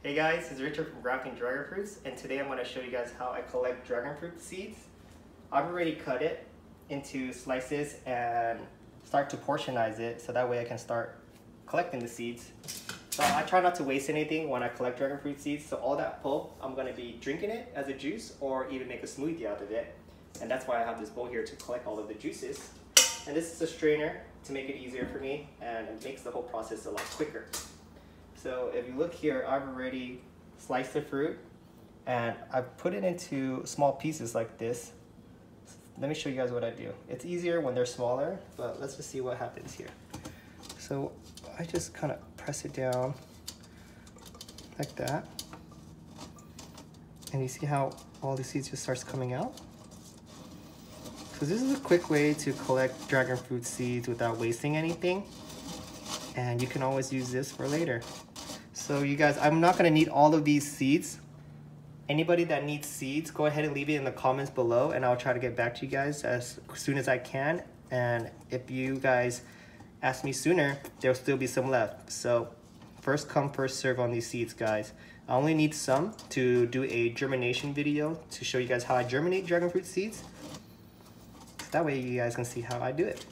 Hey guys, it's Richard from Grafting Dragon Fruits, and today I'm going to show you guys how I collect dragon fruit seeds. I've already cut it into slices and start to portionize it so that way I can start collecting the seeds. So I try not to waste anything when I collect dragon fruit seeds, so all that pulp I'm going to be drinking it as a juice or even make a smoothie out of it. And that's why I have this bowl here to collect all of the juices. And this is a strainer to make it easier for me, and it makes the whole process a lot quicker. So if you look here, I've already sliced the fruit and I've put it into small pieces like this. Let me show you guys what I do. It's easier when they're smaller, but let's just see what happens here. So I just kind of press it down like that. And you see how all the seeds just starts coming out? So this is a quick way to collect dragon fruit seeds without wasting anything. And you can always use this for later. So you guys, I'm not gonna need all of these seeds. Anybody that needs seeds, go ahead and leave it in the comments below and I'll try to get back to you guys as soon as I can. And if you guys ask me sooner, there'll still be some left. So first come, first serve on these seeds, guys. I only need some to do a germination video to show you guys how I germinate dragon fruit seeds. So that way you guys can see how I do it.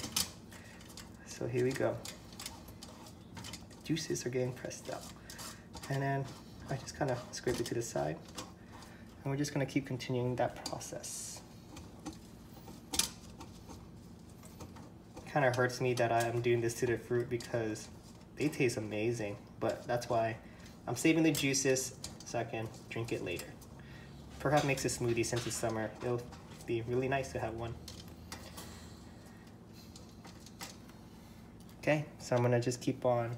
So here we go. Juices are getting pressed out. And then I just kind of scrape it to the side. And we're just going to keep continuing that process. Kind of hurts me that I'm doing this to the fruit because they taste amazing. But that's why I'm saving the juices so I can drink it later. Perhaps makes a smoothie since it's summer. It'll be really nice to have one. Okay, so I'm going to just keep on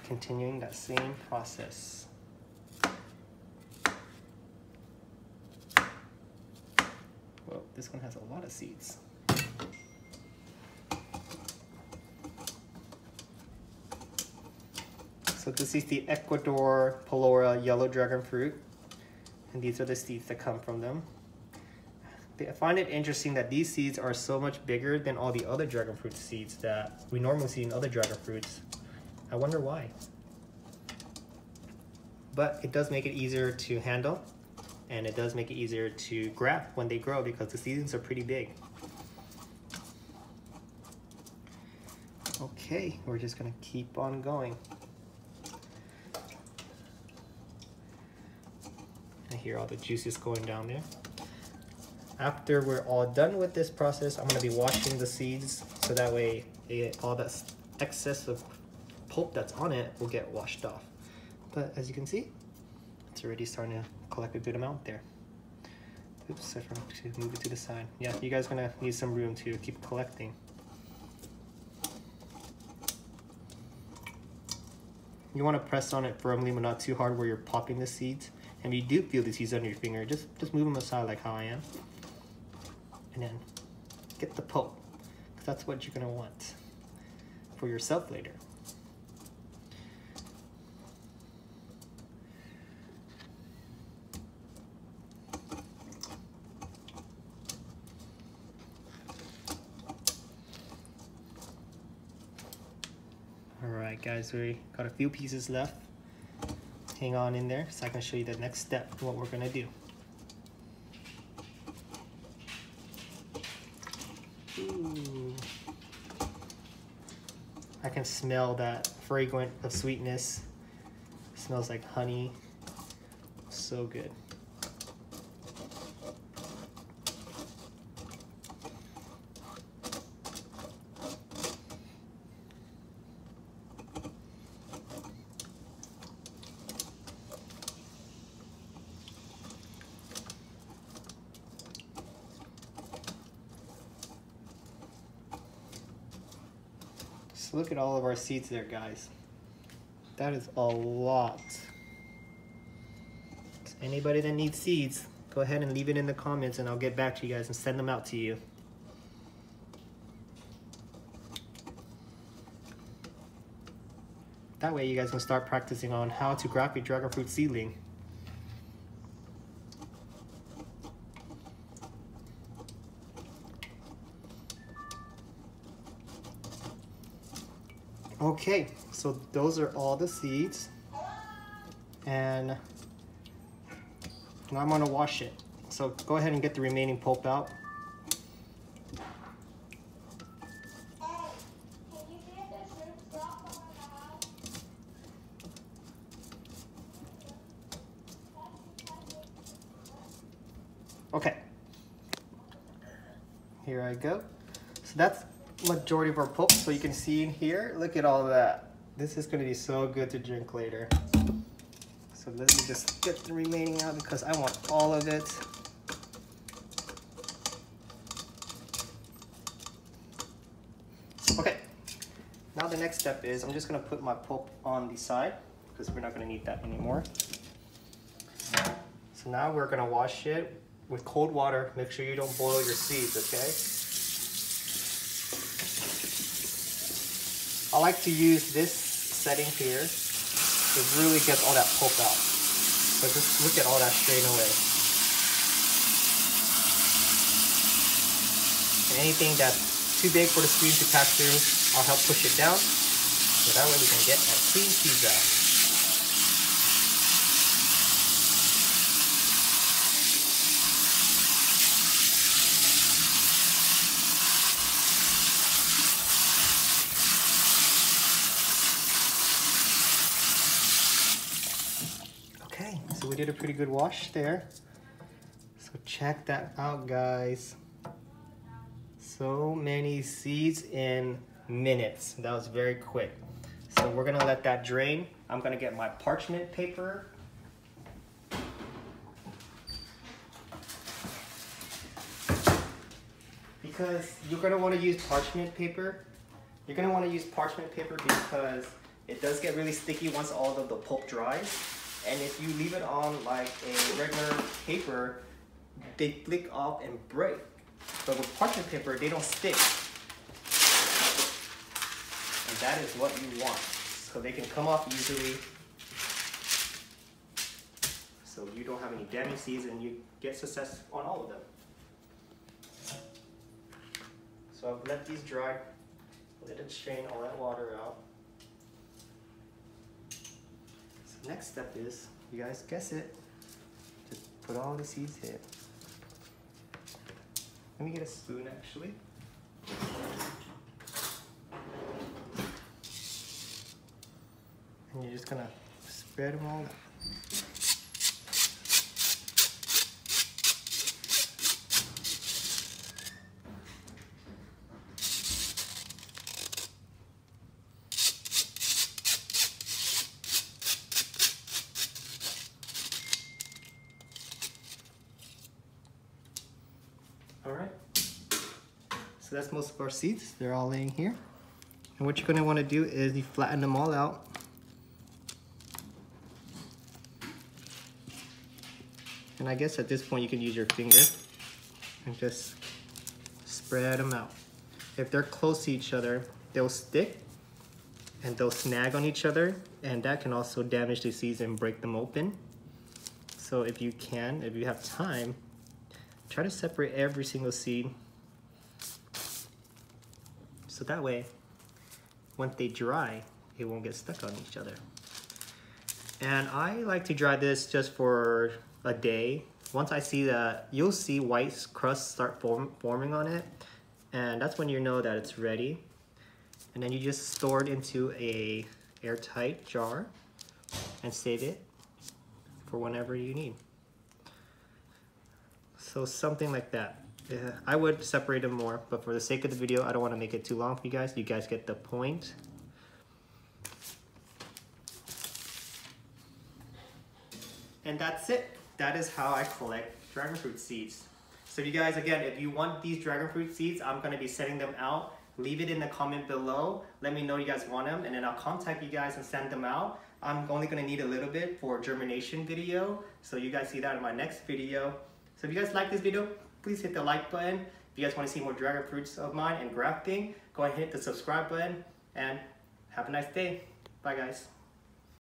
continuing that same process. Well, this one has a lot of seeds. So this is the Ecuador Palora yellow dragon fruit, and these are the seeds that come from them. I find it interesting that these seeds are so much bigger than all the other dragon fruit seeds that we normally see in other dragon fruits. I wonder why. But it does make it easier to handle, and it does make it easier to graft when they grow because the seeds are pretty big. Okay, we're just gonna keep on going. I hear all the juices going down there. After we're all done with this process, I'm gonna be washing the seeds so that way all that excess of pulp that's on it will get washed off. But as you can see, it's already starting to collect a good amount there. Oops, I forgot to move it to the side. Yeah, you guys are gonna need some room to keep collecting. You wanna press on it firmly but not too hard where you're popping the seeds. And if you do feel the seeds under your finger, just move them aside like how I am. And then get the pulp, because that's what you're gonna want for yourself later. Alright guys, we got a few pieces left. Hang on in there so I can show you the next step, what we're gonna do. Ooh. I can smell that fragrance of sweetness. It smells like honey. So good. So look at all of our seeds there, guys. That is a lot. So anybody that needs seeds, go ahead and leave it in the comments and I'll get back to you guys and send them out to you. That way you guys can start practicing on how to graft a dragon fruit seedling. Okay, so those are all the seeds. And now I'm gonna wash it. So go ahead and get the remaining pulp out. Okay, here I go. So that's majority of our pulp. So you can see in here, look at all that. This is gonna be so good to drink later. So let me just get the remaining out because I want all of it. Okay, now the next step is I'm just gonna put my pulp on the side because we're not gonna need that anymore. So now we're gonna wash it with cold water. Make sure you don't boil your seeds, okay? I like to use this setting here. It really gets all that pulp out. So just look at all that straight away. And anything that's too big for the screen to pass through, I'll help push it down. So that way we can get our clean seeds out. Okay, so we did a pretty good wash there. So check that out, guys. So many seeds in minutes. That was very quick. So we're gonna let that drain. I'm gonna get my parchment paper. Because you're gonna wanna use parchment paper. You're gonna wanna use parchment paper because it does get really sticky once all of the pulp dries. And if you leave it on like a regular paper, they flick off and break. But with parchment paper, they don't stick. And that is what you want. So they can come off easily. So you don't have any damaged seeds and you get success on all of them. So I've let these dry. Let it strain all that water out. Next step is, you guys guess it, just put all the seeds in. Let me get a spoon actually. And you're just gonna spread them all out. All right, so that's most of our seeds. They're all laying here. And what you're gonna wanna do is you flatten them all out. And I guess at this point you can use your finger and just spread them out. If they're close to each other, they'll stick and they'll snag on each other, and that can also damage the seeds and break them open. So if you have time, try to separate every single seed. So that way, once they dry, it won't get stuck on each other. And I like to dry this just for a day. Once I see that, you'll see white crust start forming on it. And that's when you know that it's ready. And then you just store it into a airtight jar and save it for whenever you need. So something like that. Yeah, I would separate them more, but for the sake of the video, I don't want to make it too long for you guys. You guys get the point. And that's it. That is how I collect dragon fruit seeds. So you guys, again, if you want these dragon fruit seeds, I'm going to be sending them out. Leave it in the comment below. Let me know you guys want them, and then I'll contact you guys and send them out. I'm only going to need a little bit for a germination video, so you guys see that in my next video. So if you guys like this video, please hit the like button. If you guys want to see more dragon fruits of mine and grafting, go ahead and hit the subscribe button, and have a nice day. Bye guys.